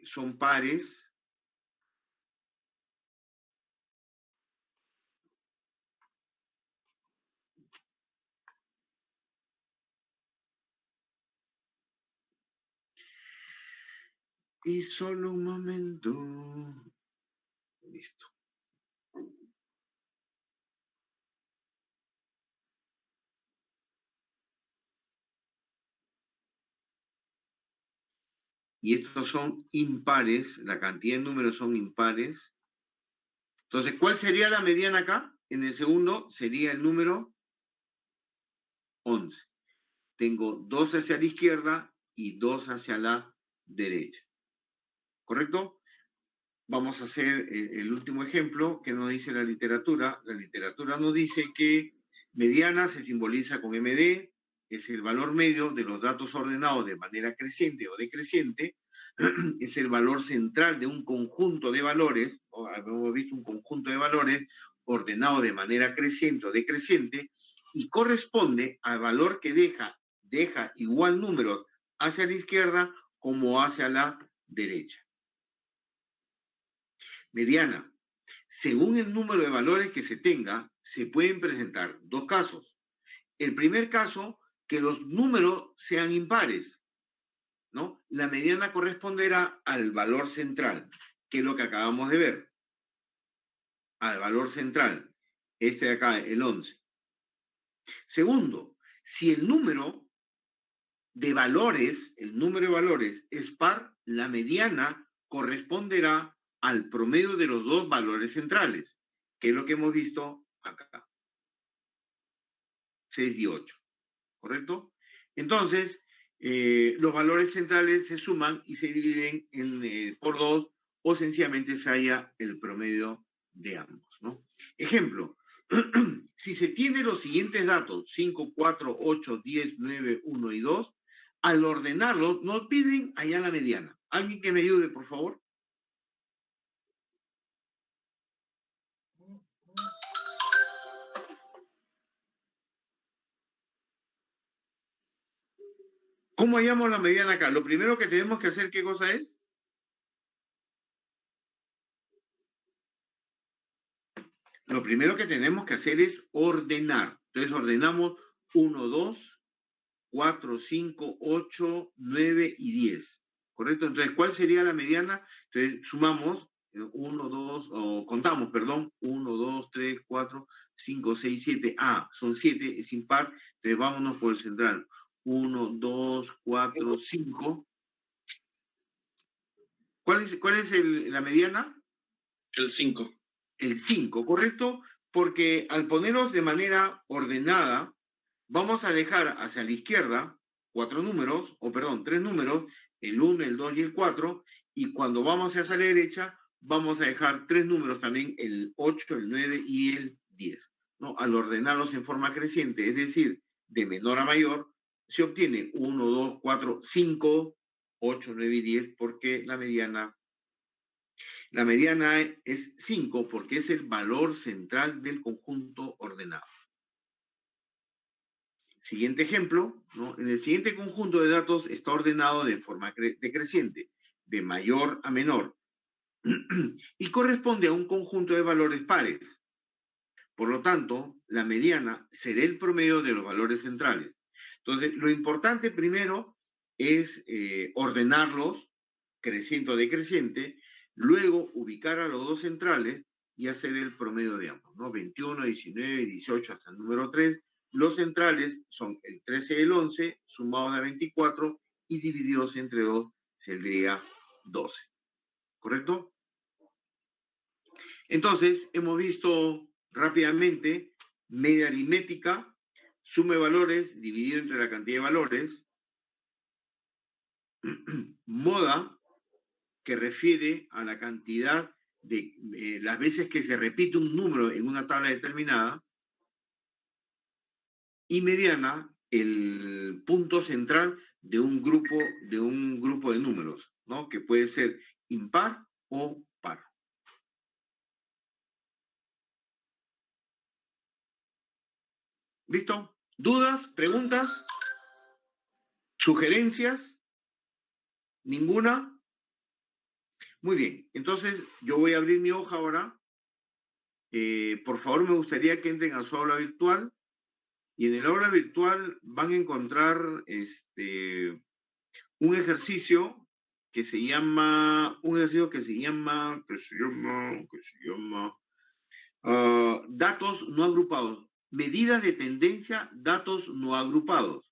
son pares. Y solo un momento. Listo. Y estos son impares, la cantidad de números son impares. Entonces, ¿cuál sería la mediana acá? En el segundo sería el número 11. Tengo 2 hacia la izquierda y 2 hacia la derecha. ¿Correcto? Vamos a hacer el último ejemplo que nos dice la literatura. La literatura nos dice que mediana se simboliza con MD, es el valor medio de los datos ordenados de manera creciente o decreciente, es el valor central de un conjunto de valores, o hemos visto un conjunto de valores ordenado de manera creciente o decreciente, y corresponde al valor que deja igual número hacia la izquierda como hacia la derecha. Mediana. Según el número de valores que se tenga, se pueden presentar dos casos. El primer caso, que los números sean impares, ¿no? La mediana corresponderá al valor central, que es lo que acabamos de ver. al valor central, este de acá, el 11. Segundo, si el número de valores es par, la mediana corresponderá al promedio de los dos valores centrales, que es lo que hemos visto acá. 6 y 8, ¿correcto? Entonces, los valores centrales se suman y se dividen por 2 o sencillamente se halla el promedio de ambos, ¿no? Ejemplo, si se tiene los siguientes datos, 5, 4, 8, 10, 9, 1 y 2, al ordenarlos nos piden allá la mediana. ¿Alguien que me ayude, por favor? ¿Cómo hallamos la mediana acá? Lo primero que tenemos que hacer, ¿qué cosa es? Lo primero que tenemos que hacer es ordenar. Entonces ordenamos 1, 2, 4, 5, 8, 9 y 10. ¿Correcto? Entonces, ¿cuál sería la mediana? Entonces, sumamos 1, 2, o contamos, perdón, 1, 2, 3, 4, 5, 6, 7. Ah, son 7, es impar. Entonces, vámonos por el central. 1, 2, 4, 5. ¿Cuál es la mediana? El 5. El 5, ¿correcto? Porque al ponerlos de manera ordenada, vamos a dejar hacia la izquierda 3 números, el 1, el 2 y el 4, y cuando vamos hacia la derecha, vamos a dejar 3 números también, el 8, el 9 y el 10, ¿no? Al ordenarlos en forma creciente, es decir, de menor a mayor, se obtiene 1, 2, 4, 5, 8, 9 y 10, porque la mediana es 5 porque es el valor central del conjunto ordenado. Siguiente ejemplo, ¿no? En el siguiente conjunto de datos está ordenado de forma decreciente, de mayor a menor, y corresponde a un conjunto de valores pares. Por lo tanto, la mediana será el promedio de los valores centrales. Entonces, lo importante primero es ordenarlos, creciente o decreciente, luego ubicar a los dos centrales y hacer el promedio de ambos, ¿no? 21, 19, 18 hasta el número 3. Los centrales son el 13 y el 11, sumados a 24 y divididos entre 2, saldría 12. ¿Correcto? Entonces, hemos visto rápidamente media aritmética, suma de valores dividido entre la cantidad de valores, moda, que refiere a la cantidad de las veces que se repite un número en una tabla determinada, y mediana, el punto central de un grupo de números, ¿no? Que puede ser impar o par. ¿Listo? ¿Dudas? ¿Preguntas? ¿Sugerencias? ¿Ninguna? Muy bien, entonces yo voy a abrir mi hoja ahora. Por favor, me gustaría que entren a su aula virtual. Y en el aula virtual van a encontrar un ejercicio que se llama datos no agrupados. Medidas de tendencia, datos no agrupados.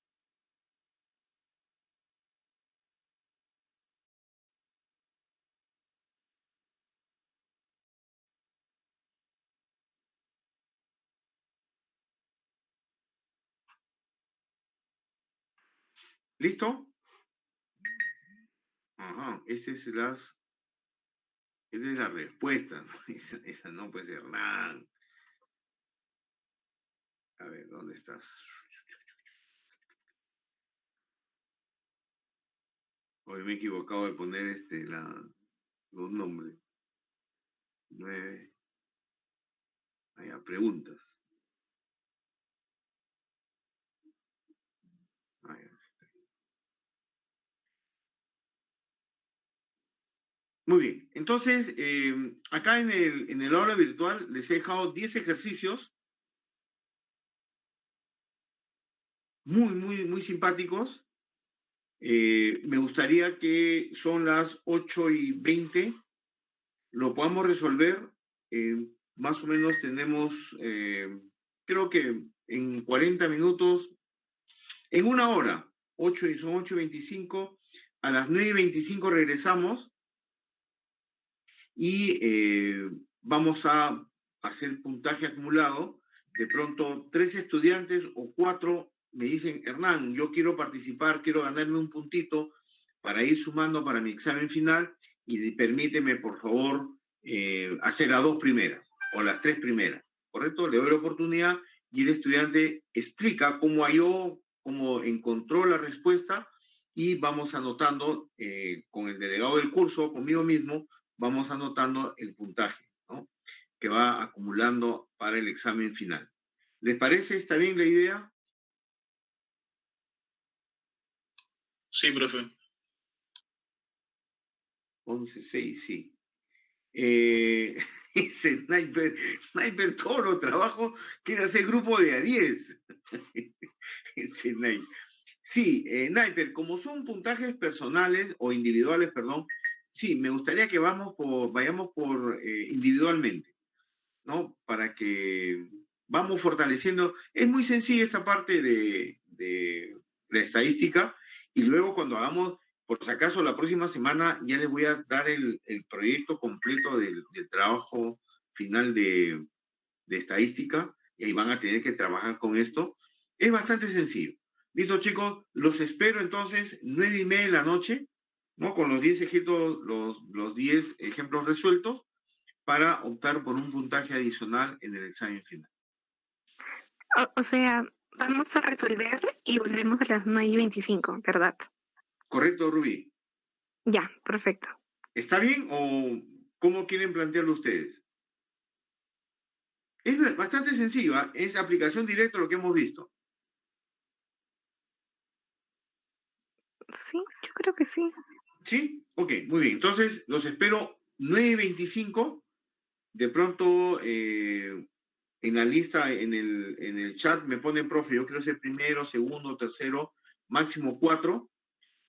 ¿Listo? Ajá, esa es la respuesta, ¿no? Esa no puede ser nada. A ver, ¿dónde estás? Hoy me he equivocado de poner los nombres. 9. Allá, preguntas. Allá. Muy bien, entonces acá en el aula virtual les he dejado 10 ejercicios muy, muy, muy simpáticos. Me gustaría que son las 8:20, lo podamos resolver más o menos tenemos, creo que en 40 minutos, en una hora, son 8:25, a las 9:25 regresamos y vamos a hacer puntaje acumulado. De pronto, 3 estudiantes o 4 me dicen, Hernán, yo quiero participar, quiero ganarme un puntito para ir sumando para mi examen final y permíteme, por favor, hacer las 2 primeras o las 3 primeras, ¿correcto? Le doy la oportunidad y el estudiante explica cómo halló, cómo encontró la respuesta y vamos anotando con el delegado del curso, conmigo mismo, vamos anotando el puntaje, ¿no? Que va acumulando para el examen final. ¿Les parece? ¿Está bien la idea? Sí, profe. 11:06, sí. Ese Sniper, todos los trabajos quiere hacer grupo de a 10. Ese Sniper. Sí, Sniper, como son puntajes personales o individuales, perdón, sí, me gustaría que vayamos por individualmente, ¿no? Para que vamos fortaleciendo. Es muy sencilla esta parte de la estadística y luego cuando hagamos, por si acaso la próxima semana ya les voy a dar el proyecto completo del trabajo final de estadística y ahí van a tener que trabajar con esto. Es bastante sencillo. Listo, chicos, los espero entonces 9:30 de la noche, ¿no? Con los 10 ejemplos, los 10 ejemplos resueltos para optar por un puntaje adicional en el examen final. O sea, vamos a resolver y volvemos a las 9:25, ¿verdad? ¿Correcto, Rubí? Ya, perfecto. ¿Está bien o cómo quieren plantearlo ustedes? Es bastante sencillo, ¿eh? Es aplicación directa lo que hemos visto. Sí, yo creo que sí. ¿Sí? Ok, muy bien. Entonces, los espero 9:25. De pronto, en la lista, en el chat, me ponen, profe, yo quiero ser primero, segundo, tercero, máximo 4,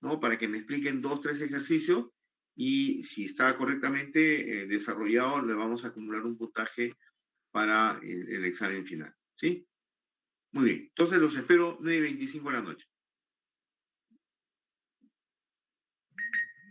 ¿no? Para que me expliquen 2, 3 ejercicios y si está correctamente desarrollado, le vamos a acumular un puntaje para el examen final. ¿Sí? Muy bien. Entonces, los espero 9:25 de la noche.